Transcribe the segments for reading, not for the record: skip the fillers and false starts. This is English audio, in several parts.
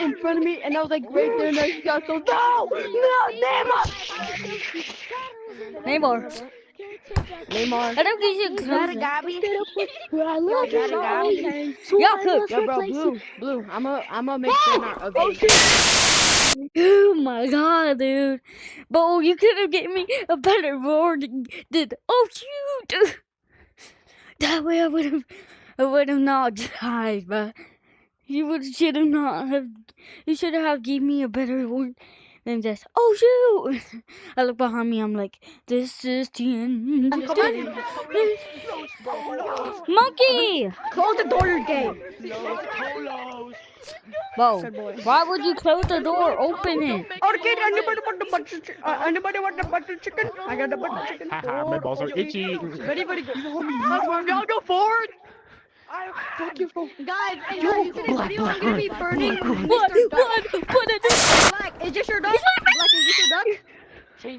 in front of me, and I was like right there, and I got so no, Neymar. I don't think you should close it. Yo, bro, blue. I'ma make sure not. Okay. Oh my god, dude. But you could have given me a better roar than oh shoot. That way I would have not died, but you should have given me a better one than just oh shoot. I look behind me, I'm like, this is the end. Monkey! Close the door, you're gay. Whoa, why would you close the door? Open it. Okay, anybody want the butter chicken? Anybody want the butter chicken? I got the butter chicken. My balls are itchy. Anybody go? Y'all go forward. Fuck you, guys. And you see this video? I'm gonna be burning. What is this? Black, is this your duck? Black, is this your duck? Yo,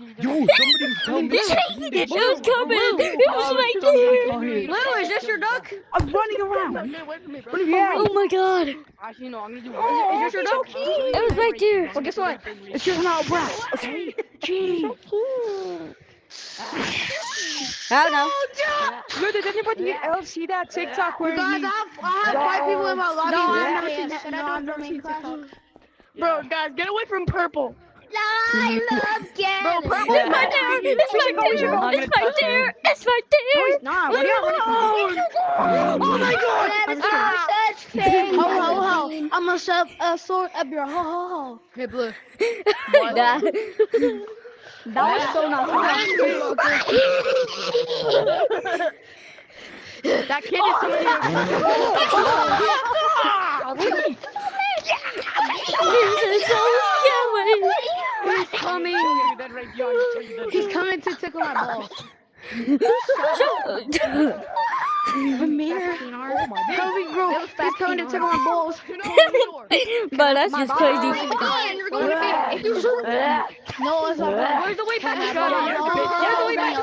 somebody tell me. It was coming. It was right there. Blue, is this your duck? I'm running around. Oh my god. Actually, no, I'm gonna do it. Is this your duck? It was right there. Well, guess what? It's your little brat. Okay. Gee. I don't know. Yo, did anybody else see that TikTok where Guys, I have 5 people in my lobby. No, who I've have never seen this, that. and No, I I've don't never know seen main TikTok. class. Bro, guys, get away from purple. I love Gavin. Bro, purple. It's right there. It's right there. It's right there. It's right there. Nah, what are you? Oh my god. Such pain. Ho, ho, ho. I'm gonna shove a sword up your ho, ho, ho. Hey, Blue. Nah. That was so not fun. That kid is so This is so scary. He's coming. He's coming to tickle my balls. Amir. Coming, bro. He's coming to tickle my balls. But that's just crazy. No, it's not bad. Where's the way back? Where's the way back?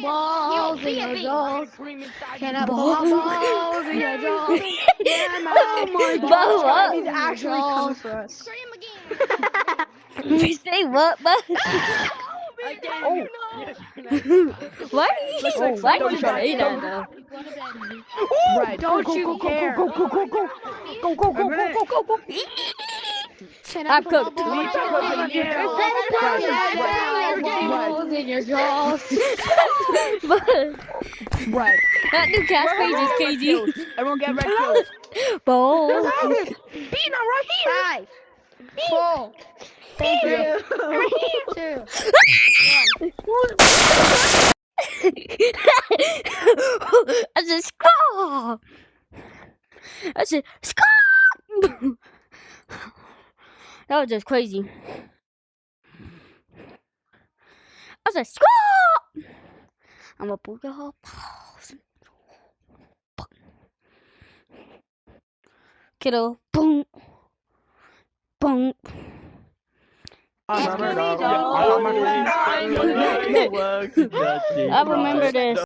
Balls in your jaws. Can I Balls? balls in your jaws? Oh my god. He's actually coming for us. Scream again. We say what, but Oh. why do you say that though? Right. Don't you care. Go. I'm cooked. Balls in your jaws. But Right. that new catchphrase is crazy. Everyone get red pills. Ball. Peanut right here. 5, 4, 3, 2. I said squaw. I said squaw. That was just crazy. I said squaw. I'm a pull your balls. Kiddo, boom, boom. I remember this.